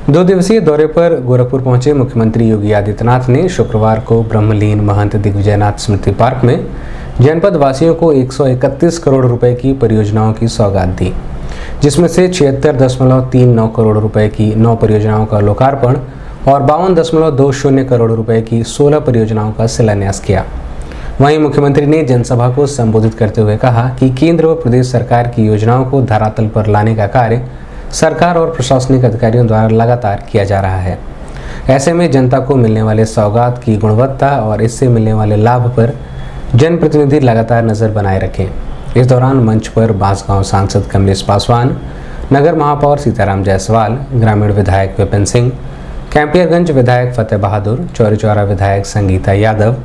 2 दिवसीय दौरे पर गोरखपुर पहुंचे मुख्यमंत्री योगी आदित्यनाथ ने शुक्रवार को ब्रह्मलीन महंत दिग्विजयनाथ स्मृति पार्क में जनपद वासियों को 131 करोड़ रुपए की परियोजनाओं की सौगात दी, जिसमें से 76.39 करोड़ रुपए की 9 परियोजनाओं का लोकार्पण और 52.20 करोड़ रुपए की 16 परियोजनाओं का शिलान्यास किया। वहीं मुख्यमंत्री ने जनसभा को संबोधित करते हुए कहा कि केंद्र व प्रदेश सरकार की योजनाओं को धरातल पर लाने का कार्य सरकार और प्रशासनिक अधिकारियों द्वारा लगातार किया जा रहा है। ऐसे में जनता को मिलने वाले सौगात की गुणवत्ता और इससे मिलने वाले लाभ पर जनप्रतिनिधि लगातार नजर बनाए रखें। इस दौरान मंच पर बांसगांव सांसद कमलेश पासवान, नगर महापौर सीताराम जायसवाल, ग्रामीण विधायक विपिन सिंह, कैंपियरगंज विधायक फतेह बहादुर, चौरी चौरा विधायक संगीता यादव,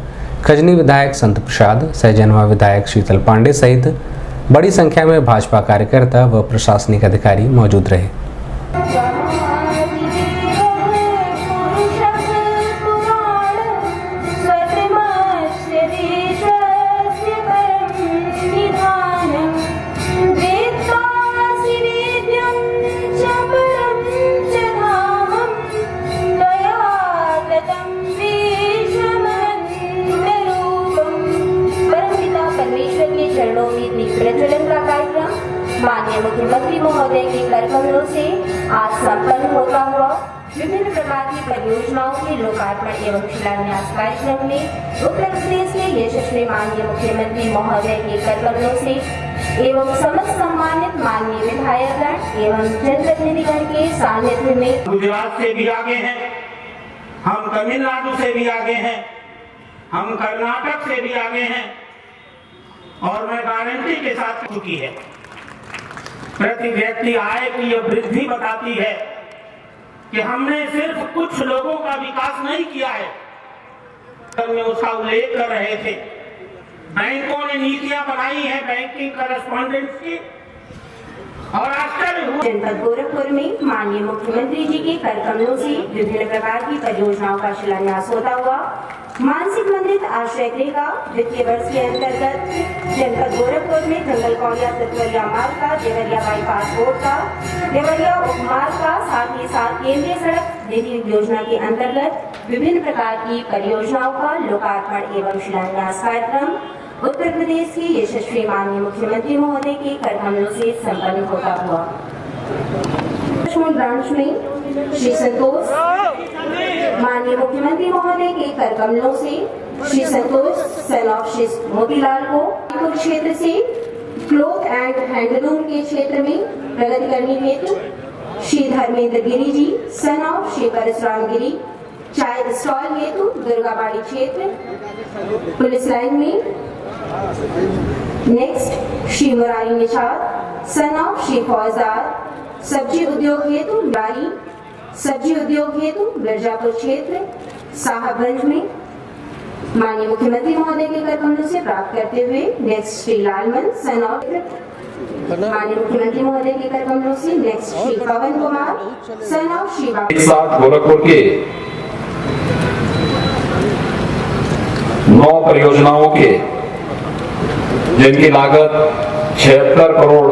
खजनी विधायक संत प्रसाद, सहजनवा विधायक शीतल पांडे सहित बड़ी संख्या में भाजपा कार्यकर्ता व प्रशासनिक अधिकारी मौजूद रहे। प्रज्वलन का कार्यक्रम माननीय मुख्यमंत्री महोदय के कर कमलों से आज संपन्न होता हुआ विभिन्न प्रकार की परियोजनाओं के लोकार्पण एवं शिलान्यास कार्यक्रम में उत्तर प्रदेश के यशस्वी माननीय मुख्यमंत्री महोदय के कर कमलों से एवं समस्त सम्मानित माननीय विधायकगण एवं जनप्रतिनिधिगण के सानिध्य में गुजरात से भी आगे हैं, हम तमिलनाडु से भी आगे हैं, हम कर्नाटक से भी आगे हैं और मैं गारंटी के साथ चुकी है। प्रति व्यक्ति आय की यह वृद्धि बताती है कि हमने सिर्फ कुछ लोगों का विकास नहीं किया है। में उसका उल्लेख कर रहे थे, बैंकों ने नीतियां बनाई हैं बैंकिंग करस्पॉन्डेंस की और आश्चर्य हुआ। जनपद गोरखपुर में माननीय मुख्यमंत्री जी के कर कमलों से विभिन्न प्रकार की परियोजनाओं का शिलान्यास होता हुआ मानसिक मंदिर आश्रय गृह का वित्तीय वर्ष के अंतर्गत जनपद गोरखपुर में जंगल कौड़िया तत्वरिया मार्ग का, देवरिया बाईपास रोड का, देवरिया उपमार्ग का, साथ ही साथ केंद्रीय सड़क निधि योजना के अंतर्गत विभिन्न प्रकार की परियोजनाओं का लोकार्पण एवं शिलान्यास कार्यक्रम उत्तर प्रदेश के यशस्वी माननीय मुख्यमंत्री महोदय के कर कमलों से संपन्न होता हुआ ब्रांच में श्री संतोष माननीय मुख्यमंत्री महोदय के कर कमलों से श्री संतोष सन ऑफ श्री मोतीलाल को क्षेत्र से क्लोथ एंड हैंडलूम के क्षेत्र में प्रगति करने हेतु श्री धर्मेंद्र गिरी जी सन ऑफ श्री परशुराम गिरी चाय स्टॉल हेतु दुर्गाबाड़ी क्षेत्र पुलिस लाइन में। Next Shri Murari Nishad son of Shri फौजदार सब्जी उद्योग हेतु लारी सब्जी उद्योग हेतु मिर्जापुर क्षेत्र साहबगंज में माननीय मुख्यमंत्री महोदय के कर कमलों से प्राप्त करते हुए next Shri Lalman son of माननीय मुख्यमंत्री महोदय के कर कमलों से next Shri Pawan Kumar son of Shri Gorakhpur के 9 परियोजनाओं के जिनकी लागत 76 करोड़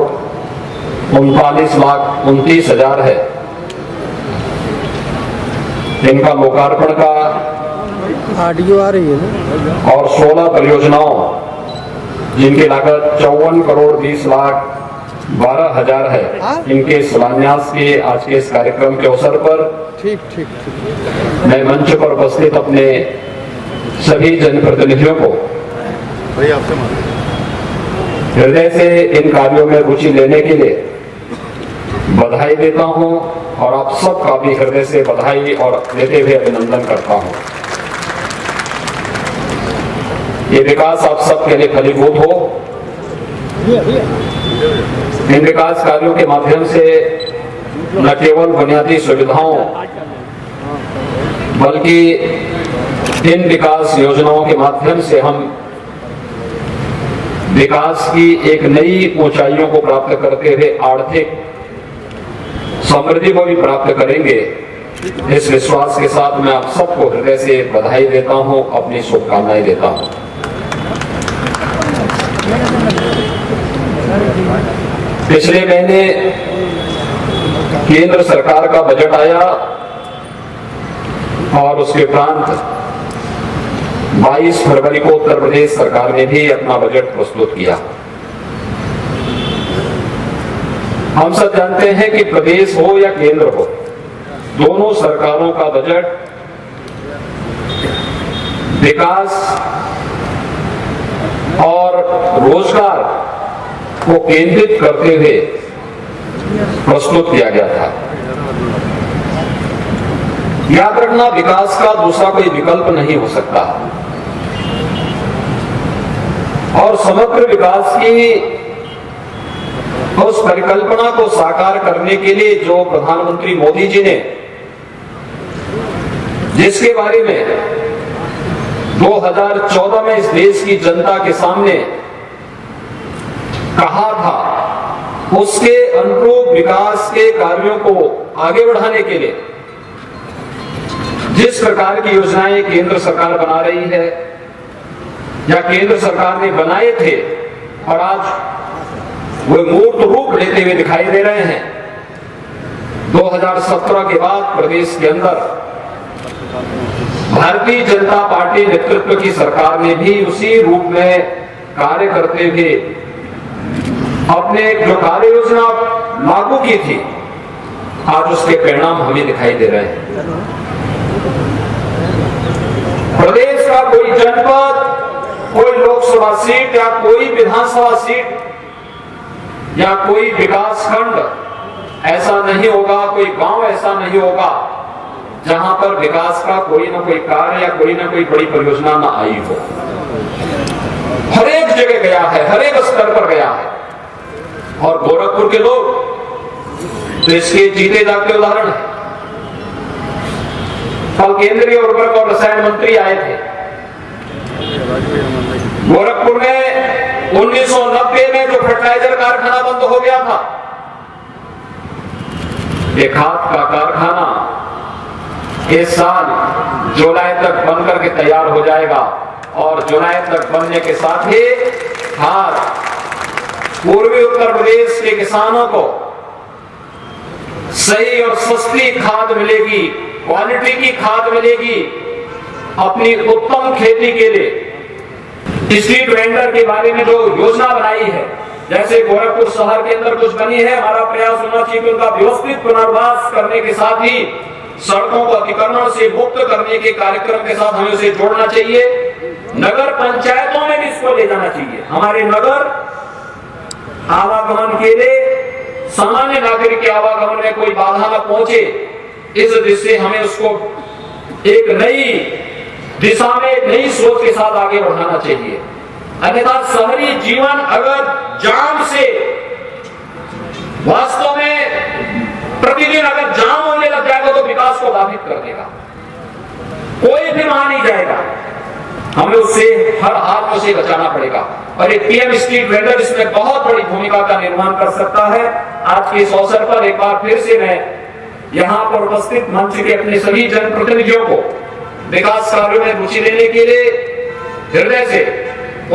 39,29,000 है, इनका लोकार्पण का ऑडियो आ रही है और 16 परियोजनाओं जिनकी लागत 54 करोड़ 20,12,000 है, इनके शिलान्यास के आज के इस कार्यक्रम के अवसर पर ठीक मैं मंच पर उपस्थित अपने सभी जनप्रतिनिधियों को हृदय से इन कार्यों में रुचि लेने के लिए बधाई देता हूं और आप सबका भी हृदय से बधाई और देते हुए अभिनंदन करता हूं। ये विकास आप सबके लिए फलीभूत हो। इन विकास कार्यों के माध्यम से न केवल बुनियादी सुविधाओं बल्कि इन विकास योजनाओं के माध्यम से हम विकास की एक नई ऊंचाइयों को प्राप्त करते हुए आर्थिक समृद्धि को भी प्राप्त करेंगे। इस विश्वास के साथ मैं आप सबको हृदय से बधाई देता हूं, अपनी शुभकामनाएं देता हूं। पिछले महीने केंद्र सरकार का बजट आया और उसके उपरांत 22 फरवरी को उत्तर प्रदेश सरकार ने भी अपना बजट प्रस्तुत किया। हम सब जानते हैं कि प्रदेश हो या केंद्र हो, दोनों सरकारों का बजट विकास और रोजगार को केंद्रित करते हुए प्रस्तुत किया गया था। याद रखना, विकास का दूसरा कोई विकल्प नहीं हो सकता और समग्र विकास की उस परिकल्पना को साकार करने के लिए जो प्रधानमंत्री मोदी जी ने, जिसके बारे में 2014 में इस देश की जनता के सामने कहा था, उसके अनुरूप विकास के कार्यों को आगे बढ़ाने के लिए जिस प्रकार की योजनाएं केंद्र सरकार बना रही है या केंद्र सरकार ने बनाए थे और आज वो मूर्त रूप लेते हुए दिखाई दे रहे हैं। 2017 के बाद प्रदेश के अंदर भारतीय जनता पार्टी नेतृत्व की सरकार ने भी उसी रूप में कार्य करते हुए अपने जो कार्य योजना लागू की थी, आज उसके परिणाम हमें दिखाई दे रहे हैं। प्रदेश का कोई जनपद, कोई लोकसभा सीट या कोई विधानसभा सीट या कोई विकास खंड ऐसा नहीं होगा, कोई गांव ऐसा नहीं होगा जहां पर विकास का कोई ना कोई कार्य या कोई ना कोई बड़ी परियोजना ना आई हो। हर एक जगह गया है, हर एक स्तर पर गया है और गोरखपुर के लोग तो इसके जीते जागते उदाहरण है। कल केंद्रीय उर्वरक और रसायन मंत्री आए थे गोरखपुर में। 1990 में जो फर्टिलाइजर कारखाना बंद हो गया था, एक खाद का कारखाना इस साल जुलाई तक बन करके तैयार हो जाएगा और जुलाई तक बनने के साथ ही खाद पूर्वी उत्तर प्रदेश के किसानों को सही और सस्ती खाद मिलेगी, क्वालिटी की खाद मिलेगी अपनी उत्तम खेती के लिए। स्ट्रीट वेंडर के बारे में जो योजना बनाई है, जैसे गोरखपुर शहर के अंदर कुछ बनी है, हमारा प्रयास होना चाहिए कि उनका व्यवस्थित पुनर्वास करने के साथ ही सड़कों को अतिक्रमण से मुक्त करने के कार्यक्रम के साथ हमें उसे जोड़ना चाहिए। नगर पंचायतों में भी इसको ले जाना चाहिए। हमारे नगर आवागमन के लिए, सामान्य नागरिक के आवागमन में कोई बाधा न पहुंचे, इस दृष्टि से हमें उसको एक नई दिशा में नई सोच के साथ आगे बढ़ाना चाहिए। अन्यथा शहरी जीवन अगर जाम से वास्तव में प्रतिदिन अगर जाम होने लग जाएगा तो विकास को बाधित कर देगा, कोई भी वहां नहीं जाएगा। हमें उससे हर हाल में उसे बचाना पड़ेगा और एक पीएम स्ट्रीट वेंडर इसमें बहुत बड़ी भूमिका का निर्वहन कर सकता है। आज के इस अवसर पर एक बार फिर से मैं यहाँ पर उपस्थित मंच के अपने सभी जनप्रतिनिधियों को विकास कार्यों में रुचि लेने के लिए हृदय से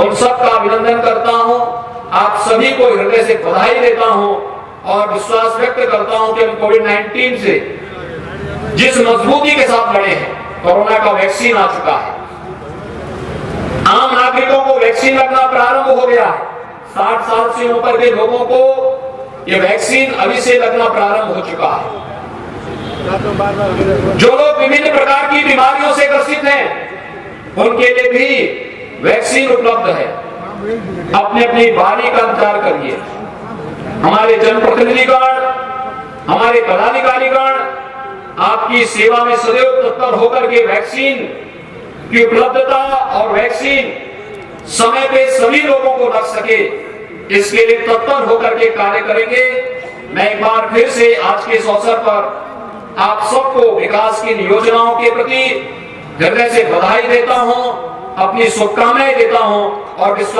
उन सबका अभिनंदन करता हूँ। आप सभी को हृदय से बधाई देता हूँ और विश्वास व्यक्त करता हूँ कि हम कोविड-19 से जिस मजबूती के साथ लड़े हैं, कोरोना का वैक्सीन आ चुका है, आम नागरिकों को वैक्सीन लगना प्रारंभ हो गया है। 60 साल से ऊपर के लोगों को ये वैक्सीन अभी से लगना प्रारंभ हो चुका है। जो लोग विभिन्न प्रकार की बीमारियों से ग्रसित हैं, उनके लिए भी वैक्सीन उपलब्ध है। अपनी अपनी बारी का इंतजार करिए। हमारे जनप्रतिनिधिगण, हमारे पदाधिकारीगण आपकी सेवा में सदैव तत्पर होकर के वैक्सीन की उपलब्धता और वैक्सीन समय पे सभी लोगों को लग सके, इसके लिए तत्पर होकर के कार्य करेंगे। मैं एक बार फिर से आज के इस अवसर पर आप सबको विकास की योजनाओं के प्रति हृदय से बधाई देता हूं, अपनी शुभकामनाएं देता हूं और विश्वास